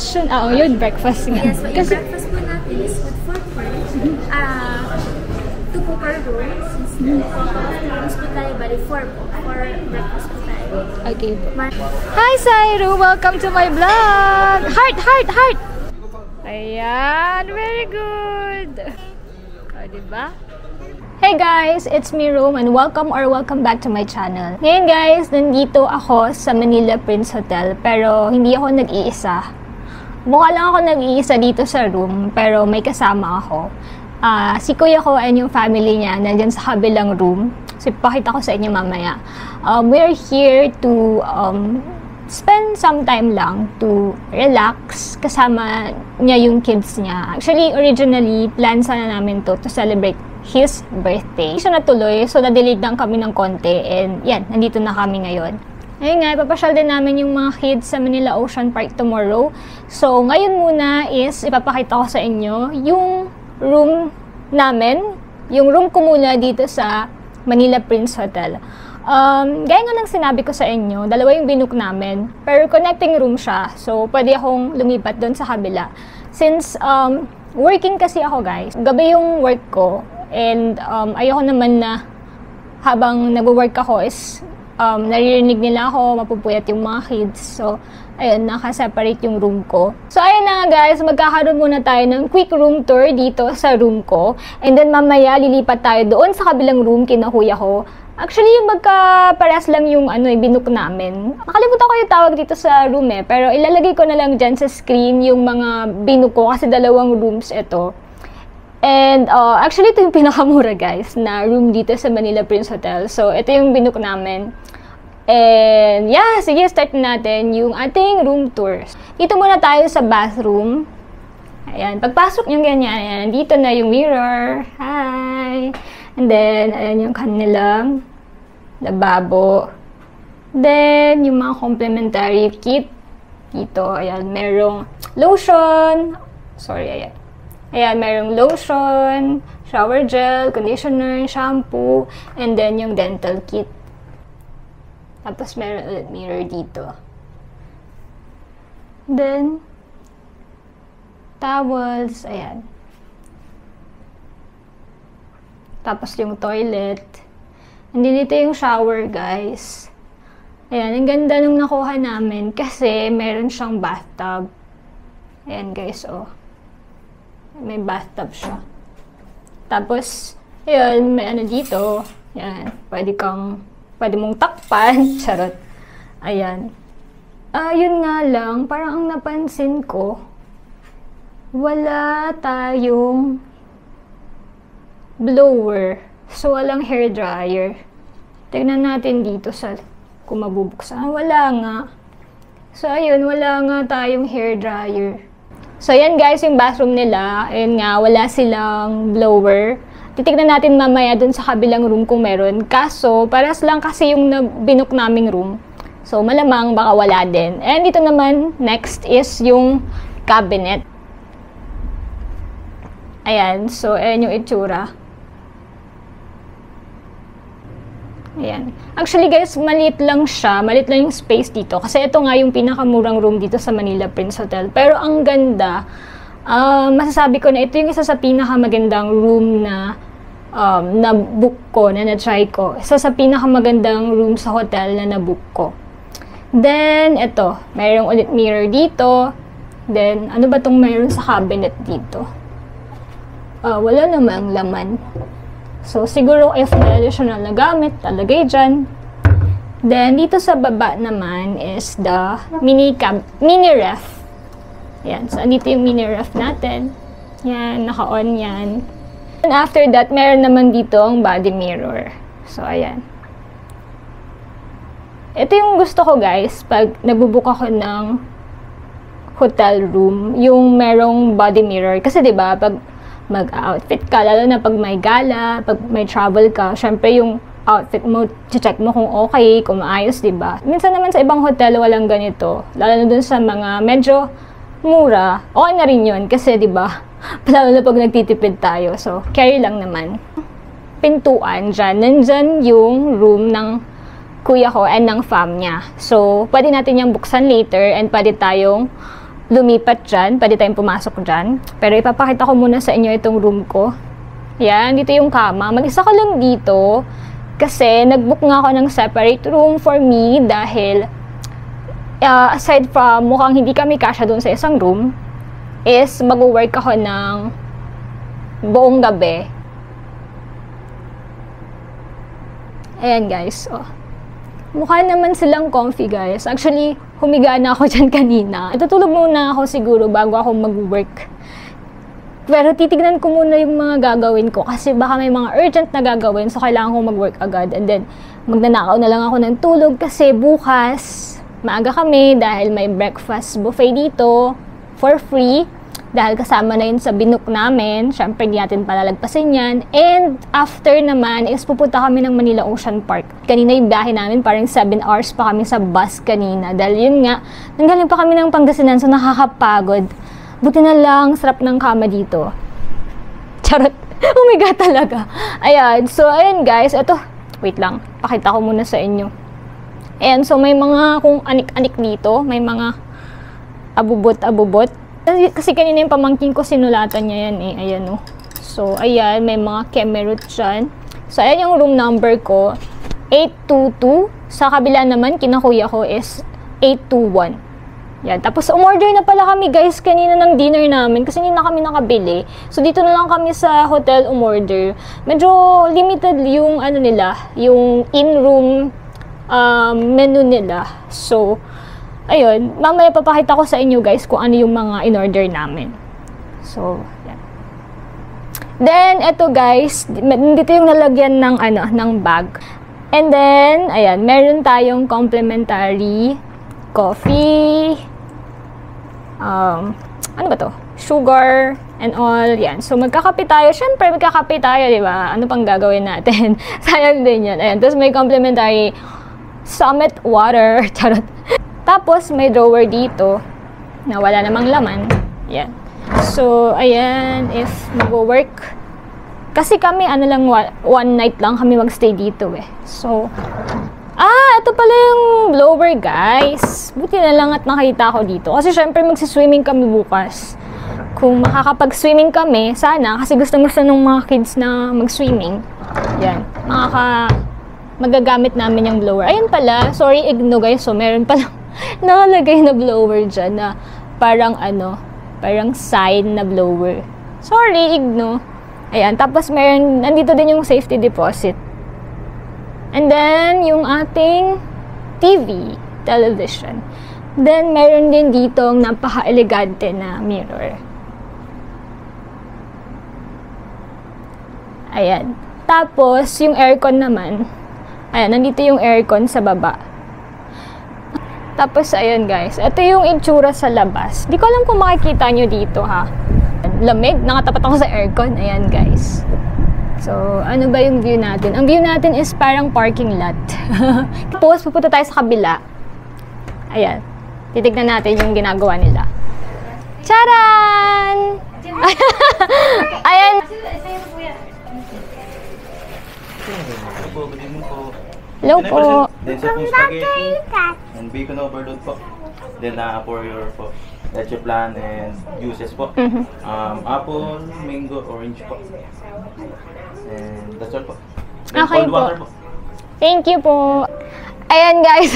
question, yun, breakfast nga. Yes, so yung breakfast po natin is with food first. 2 po per room. Since rooms po tayo, bali 4 po. 4 breakfast po tayo. Okay po. Hi, Sairu! Welcome to my vlog! Heart, heart, heart! Ayan, very good! O, diba? Hey guys, it's me Rome and welcome back to my channel. Ngayon guys, nandito ako sa Manila Prince Hotel pero hindi ako nag-iisa. Mukha lang ako nag-iisa dito sa room pero may kasama ako. Si kuya ko and yung family niya nandyan sa kabilang room. So ipakita ko sa inyo mamaya. We're here to spend some time lang to relax kasama niya yung kids niya. Actually, originally, plan sana namin to celebrate his birthday. Hindi siya natuloy, so na-delayed lang kami ng konti and yan, nandito na kami ngayon. Ngayon nga, ipapasyal din namin yung mga kids sa Manila Ocean Park tomorrow. So, ngayon muna is ipapakita ko sa inyo yung room namin, yung room ko muna dito sa Manila Prince Hotel. Gaya nga ng sinabi ko sa inyo, dalawa yung binook namin, pero connecting room siya, so pwede akong lumipat doon sa kabila. Since working kasi ako guys, gabi yung work ko, and ayoko naman na habang nag-work ako is naririnig nila ako, mapupuyat yung mga kids. So, ayun, naka-separate yung room ko. So, ayun na nga guys, magkakaroon muna tayo ng quick room tour dito sa room ko. And then mamaya, lilipat tayo doon sa kabilang room kina kuya ko. Actually, yung magka-pares lang yung binook namin. Nakalimutan ko yung tawag dito sa room pero ilalagay ko na lang dyan sa screen yung mga binook ko kasi dalawang rooms ito. And actually, ito yung pinakamura guys na room dito sa Manila Prince Hotel. So, ito yung binook namin. And yeah, sige, start natin yung ating room tours. Dito muna tayo sa bathroom. Ayan, pagpasok nyo ganyan, ayan, dito na yung mirror. Hi! And then, ayan yung kanilang lababo. Then, yung mga complimentary kit. Dito, ayan, merong lotion. Sorry, ayan. Ayan, merong lotion, shower gel, conditioner, shampoo, and then yung dental kit. Tapos meron ulit mirror dito. Then, towels, ayan. Tapos yung toilet. And then dito yung shower, guys. Ayan, ang ganda nung nakuha namin kasi meron siyang bathtub. Ayan, guys, oh. May bathtub siya. Tapos, ayun, may dito. Yan. Pwede mong takpan. Charot. Ayan. Yun nga lang, parang ang napansin ko, wala tayong blower. So, walang hair dryer. Tignan natin dito kung mabubuksan. Wala nga. So, ayun, wala nga tayong hair dryer. So, yan guys, yung bathroom nila. Ayun nga, wala silang blower. Titignan natin mamaya dun sa kabilang room kung meron. Kaso, paras lang kasi yung binook naming room. So, malamang baka wala din. And dito naman, next is yung cabinet. Ayan. So, ayan yung itsura. Ayan. Actually guys, maliit lang siya. Maliit lang yung space dito. Kasi ito nga yung pinakamurang room dito sa Manila Prince Hotel. Pero ang ganda, masasabi ko na ito yung isa sa pinakamagandang room na na-book ko, na na-try ko. Isa sa pinakamagandang room sa hotel na na-book ko. Then, ito. Mayroong ulit mirror dito. Then, ano ba itong mayroon sa cabinet dito? Wala namang laman. So, siguro if may additional na gamit, talagay dyan. Then, dito sa baba naman is the mini ref. Yan. So, dito yung mini ref natin. Yan. Naka-on yan. And after that, meron naman dito ang body mirror. So, ayan. Ito yung gusto ko, guys, pag nagbubook ako ng hotel room, yung merong body mirror. Kasi, diba, pag mag-outfit ka, lalo na pag may gala, pag may travel ka, syempre yung outfit mo, check mo kung okay, kung maayos, diba? Minsan naman sa ibang hotel, walang ganito. Lalo na dun sa mga medyo mura, okay na rin yun. Kasi, diba, lalo na pag nagtitipid tayo. So, carry lang naman. Pintuan dyan. Nandyan yung room ng kuya ko and ng fam niya. So, pwede natin yung buksan later and pwede tayong lumipat dyan. Pwede tayong pumasok dyan. Pero ipapakita ko muna sa inyo itong room ko. Yan, dito yung kama. Mag-isa ko lang dito kasi nag-book nga ako ng separate room for me dahil aside from mukhang hindi kami kasya doon sa isang room, is mag-work ako ng buong gabi. Ayan guys, oh. Mukha naman silang comfy guys. Actually, humiga na ako dyan kanina. Itutulog muna ako siguro bago ako mag-work. Pero titignan ko muna yung mga gagawin ko kasi baka may mga urgent na gagawin, so kailangan kong mag-work agad. And then, magnanakaw na lang ako ng tulog kasi bukas, maaga kami dahil may breakfast buffet dito for free. Dahil kasama na yun sa binook namin, syempre hindi natin palalagpasin yan. And after naman is pupunta kami ng Manila Ocean Park. Kanina yung biyahe namin, parang 7 hours pa kami sa bus kanina. Dahil yun nga, nanggaling pa kami ng Pangasinan, so nakakapagod. Buti na lang, sarap ng kama dito. Charot, umiga talaga. Ayan, so ayan guys, eto, wait lang, pakita ko muna sa inyo. Ayan, so may mga kung anik-anik dito, may mga abubot-abubot. Kasi kanina yung pamangkin ko, sinulatan niya yan eh. Ayan o. So, ayan. May mga kemerut dyan. So, ayan yung room number ko. 822. Sa kabila naman, kinakuya ko is 821. Yan. Tapos, umorder na pala kami guys kanina ng dinner namin. Kasi hindi na kami nakabili. So, dito na lang kami sa hotel umorder. Medyo limited yung ano nila. Yung in-room menu nila. So, ayun, mamaya papakita ko sa inyo guys kung ano yung mga in-order namin. So, yan. Then, eto guys, dito yung nalagyan ng, ng bag. And then, ayan, meron tayong complimentary coffee, ano ba to? Sugar, and all, yan. So, magkakape tayo. Siyempre, magkakape tayo, di ba? Ano pang gagawin natin? Sayang din yan. Ayan, tapos may complimentary Summit water. Charot. Tapos, may drawer dito na wala namang laman. Yan. So, ayan, if mag-work. Kasi kami, lang, one night lang kami magstay dito eh. So, ito pala yung blower, guys. Buti na lang at nakita ko dito. Kasi syempre, magsiswimming kami bukas. Kung makakapag-swimming kami, sana, kasi gusto-gusto ng mga kids na mag-swimming. Yan. Magagamit namin yung blower. Ayun pala, sorry, igno guys. So, meron pala nakalagay na blower dyan na parang parang sign na blower. Sorry, igno. Ayan, tapos meron, nandito din yung safety deposit. And then, yung ating television. Then, meron din dito ang napaka-elegante na mirror. Ayan. Tapos, yung aircon naman, ayan, nandito yung aircon sa baba. Tapos, ayun guys, ito yung itsura sa labas. Di ko alam kung makikita nyo dito ha. Lamig, nakatapat ako sa aircon. Ayan guys. So, ano ba yung view natin? Ang view natin is parang parking lot. Tapos, pupunta tayo sa kabila. Ayan. Titignan natin yung ginagawa nila. Charan! Ayan. Hello po. Then sa pong spaghetti and bacon overload po. Then for your po leche flan and juices po. Apple, mango, orange po. And that's all po. Then Okay cold water po. Thank you po. Ayan guys,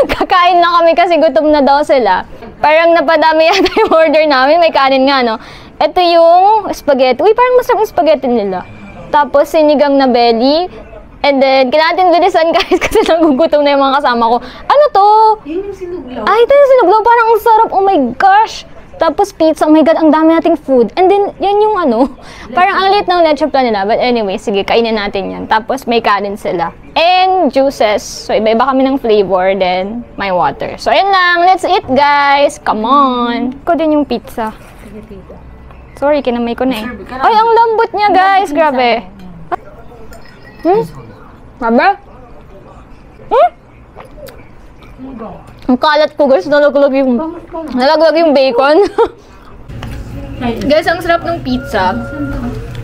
kakain na kami kasi gutom na daw sila. Parang napadami yata yung order namin. May kanin nga, no? Ito yung spaghetti. Uy, parang masarap yung spaghetti nila. Tapos sinigang na belly. And then, kailangan natin bilisan guys kasi nagugutom na yung mga kasama ko. Ano to? Yun yung sinuglaw. Ay, ito yung sinuglaw. Parang ang sarap. Oh my gosh. Tapos pizza. Oh my God, ang dami nating food. And then, yan yung parang ang liit ng leche plan nila. But anyway, sige, kainin natin yan. Tapos may kanin sila. And juices. So, iba-iba kami ng flavor. Then, may water. So, ayun lang. Let's eat, guys. Come on. Ko din yung pizza. Sorry, kinamay ko na eh. Ay, ang lambot niya, guys. Grabe. Grabe? Ang kalat ko, guys. Nalaglag yung bacon. Guys, ang sarap ng pizza.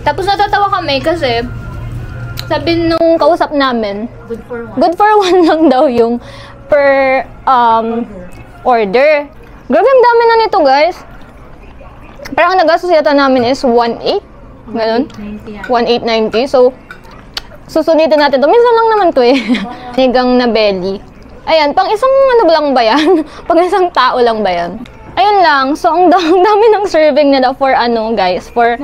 Tapos natatawa kami kasi sabi nung kausap namin, good for one lang daw yung per order. Grabe, ang dami na nito, guys. Pero ang nagastos yata namin is 1,800. Ganun? 1,890. So, susunitin natin to. Minsan lang naman to eh. Sinigang na belly. Ayan, pang isang ano lang ba yan? Pang isang tao lang ba yan? Ayun lang. So, ang dami ng serving nila for ano, guys. For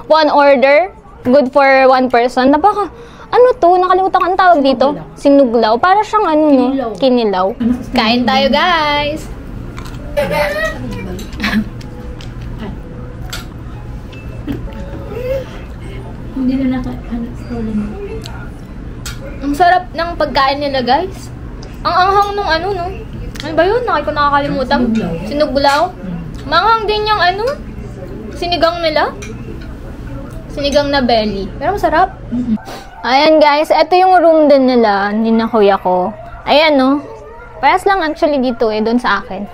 one order. Good for one person. Napaka, ano to? Nakalimutan ko ang tawag dito. Sinuglaw. Para siyang ano, no? Kinilaw. Kain tayo, guys! Hindi na naka-stolen. Ang sarap ng pagkain nila, guys. Ang anghang nung ano, no? Ano ba yun? Nakalimutan. Sinuglaw. Manghang din yung ano? Sinigang nila. Sinigang na belly. Pero masarap. Ayan, guys. Ito yung room din nila ni na kuya ko. Ayan, no? Parehas lang actually dito eh, doon sa akin.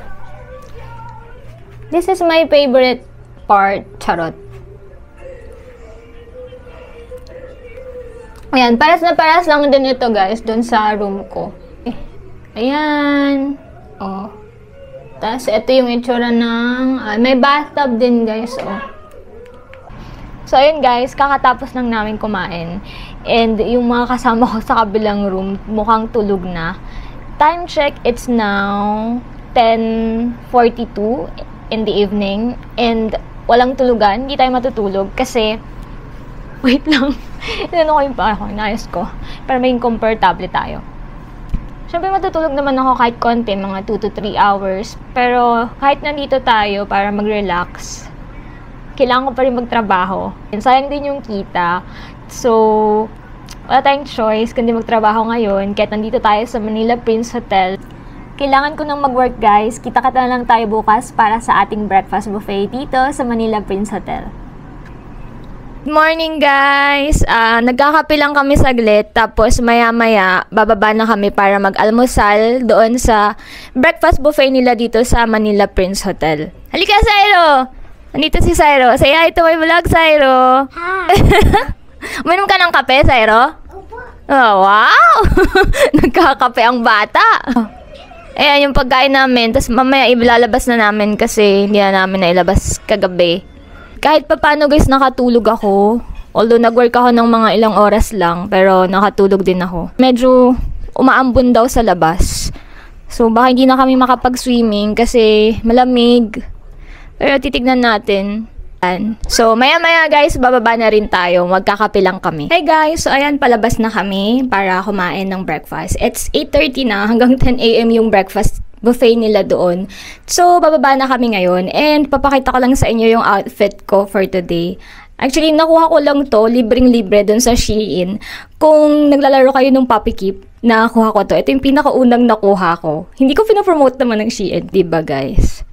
This is my favorite part. Charot. Ayan, parehas na parehas lang din ito, guys, doon sa room ko. Ayan. Oh. Tapos, ito yung itsura ng... may bathtub din, guys. Oh. So, ayun, guys. Kakatapos lang namin kumain. And, yung mga kasama ko sa kabilang room, mukhang tulog na. Time check, it's now 10:42 in the evening. And, walang tulugan. Hindi tayo matutulog. Kasi, wait lang. Inano ko yung pa ako. Inayos ko. Para maging comfortable tayo. Siyempre matutulog naman ako kahit konti, mga 2 to 3 hours. Pero kahit nandito tayo para mag-relax, kailangan ko pa rin magtrabaho. And sayang din yung kita. So, wala tayong choice kundi magtrabaho ngayon. Kahit nandito tayo sa Manila Prince Hotel. Kailangan ko nang mag-work, guys. Kita-kita na lang tayo bukas para sa ating breakfast buffet dito sa Manila Prince Hotel. Good morning, guys! Nagkakape lang kami saglit, tapos maya-maya bababa na kami para mag-almusal doon sa breakfast buffet nila dito sa Manila Prince Hotel. Halika, Sairo! Nandito si Sairo. Say hi to my vlog, Sairo! Hi! Uminom ka ng kape, Sairo? Opo. Oh, wow! Nagkakape ang bata! Ayan yung pagkain namin, tapos mamaya ilalabas na namin kasi hindi na namin nailabas kagabi. Kahit pa paano, guys, nakatulog ako. Although nag-work ako ng mga ilang oras lang, pero nakatulog din ako. Medyo umaambon daw sa labas. So, baka hindi na kami makapag-swimming kasi malamig. Pero titignan natin. So, maya-maya, guys, bababa na rin tayo. Magkakape lang kami. Hey, guys! So, ayan, palabas na kami para kumain ng breakfast. It's 8:30 na. Hanggang 10 a.m. yung breakfast buffet nila doon. So, bababa na kami ngayon. And, papakita ko lang sa inyo yung outfit ko for today. Actually, nakuha ko lang to, libreng-libre doon sa Shein. Kung naglalaro kayo ng Puppy Keep, nakakuha ko to. Ito yung pinakaunang nakuha ko. Hindi ko pinapromote naman ng Shein, diba, guys?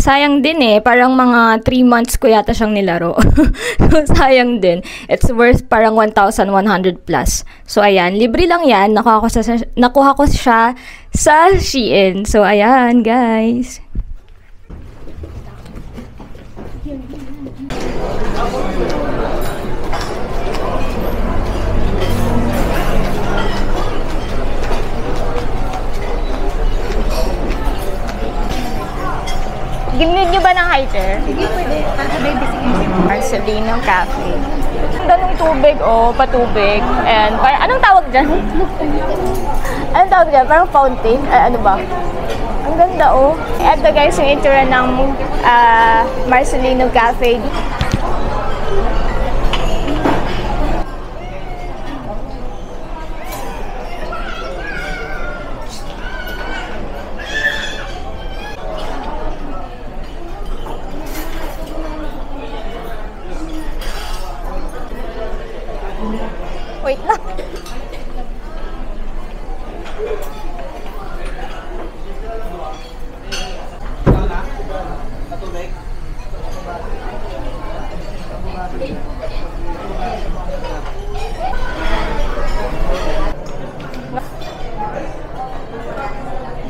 Sayang din eh. Parang mga 3 months ko yata siyang nilaro. So, sayang din. It's worth parang 1,100 plus. So, ayan. Libre lang yan. Nakuha ko siya sa Shein. So, ayan, guys. Ginid nyo ba ng hiker? Sige, pwede. Para sa baby, sige. Marcelino Cafe. Ang ganong tubig, oh, patubig. And, anong tawag dyan? Anong tawag dyan? Parang fountain? Ano ba? Ang ganda, oh. Eto, guys, yung itsura ng Marcelino Cafe. Wait lang.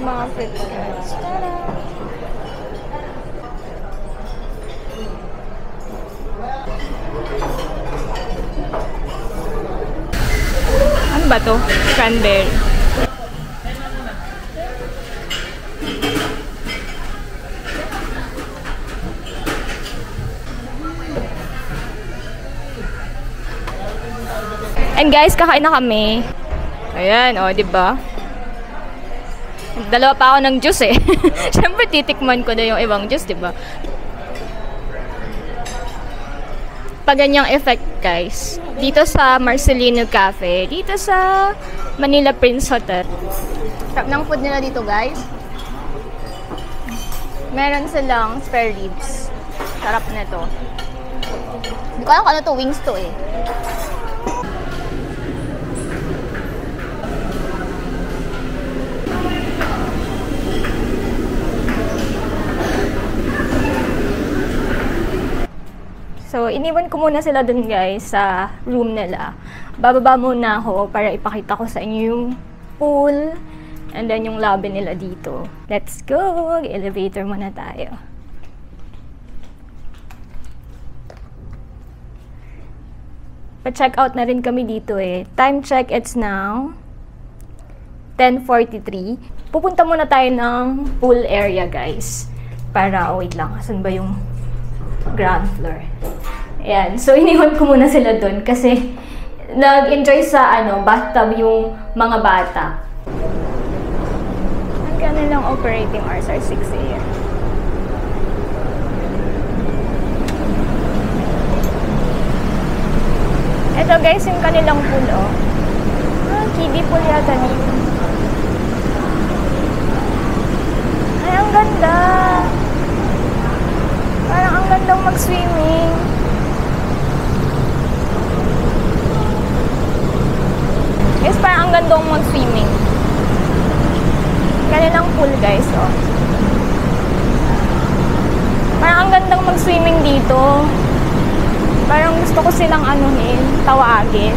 Mga fruit cards. Tada! Ano ba to? Cranberry. And guys, kakain na kami. Ayan, o, diba? Dalawa pa ako ng juice eh. Siyempre, titikman ko na yung ibang juice, diba? Pag ganyang effect, guys. Dito sa Marcelino Cafe. Dito sa Manila Prince Hotel. Sarap ng food nila dito, guys. Meron silang spare ribs. Sarap na to. Hindi ko alam kung ano to, wings to eh. So, iniwan ko muna sila dun guys sa room nila. Bababa muna ako para ipakita ko sa inyo yung pool and then yung lobby nila dito. Let's go! Elevator muna tayo. Pa-check out na rin kami dito eh. Time check, it's now 10:43. Pupunta muna tayo ng pool area guys. Para, wait lang, asan ba yung ground floor? Ayan. So, iniwan ko muna sila dun kasi nag-enjoy sa bathtub yung mga bata. Ang kanilang operating hours are 6 a.m. Ito guys, yung kanilang pool, oh. Kiddie pool yata dito. Ay, ang ganda! Parang ang gandang mag-swimming. Guys, parang ang gandang mag-swimming. Kanilang pool, guys, oh. Parang ang gandang mag-swimming dito. Parang gusto ko silang tawagin.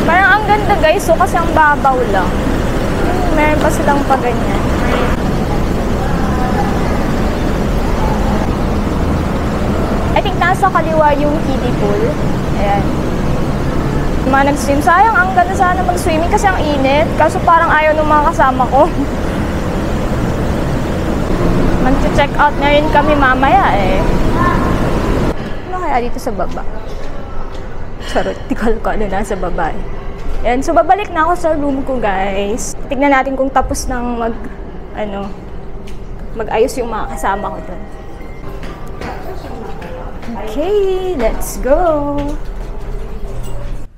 Parang ang ganda, guys, oh, kasi ang babaw lang. Meron pa silang paganyan. I think nasa kaliwa yung kiddie pool. Ayan. Mga nag-swim. Sayang, ang ganda sana mag-swimming kasi ang init. Kaso parang ayaw ng mga kasama ko. Mag-check out na rin kami mamaya eh. Ano kaya dito sa baba? Charot, tikal ko nasa baba eh. Ayan, so babalik na ako sa room ko guys. Tignan natin kung tapos ng mag-ayos yung mga kasama ko dun. Okay, let's go!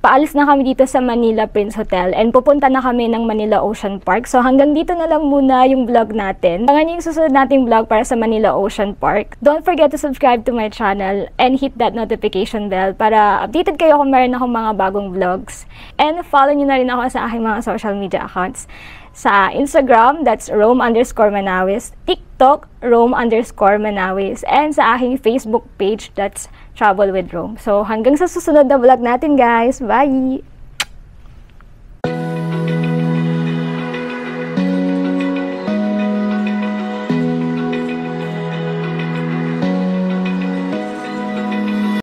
Paalis na kami dito sa Manila Prince Hotel and pupunta na kami ng Manila Ocean Park. So hanggang dito na lang muna yung vlog natin. Abangan niyo yung susunod nating vlog para sa Manila Ocean Park. Don't forget to subscribe to my channel and hit that notification bell para updated kayo kung meron akong mga bagong vlogs. And follow niyo na rin ako sa aking mga social media accounts. Sa Instagram, that's Rome_Manawis. TikTok, Rome_Manawis. And sa aking Facebook page, that's Travel with Rome. So, hanggang sa susunod na vlog natin, guys. Bye!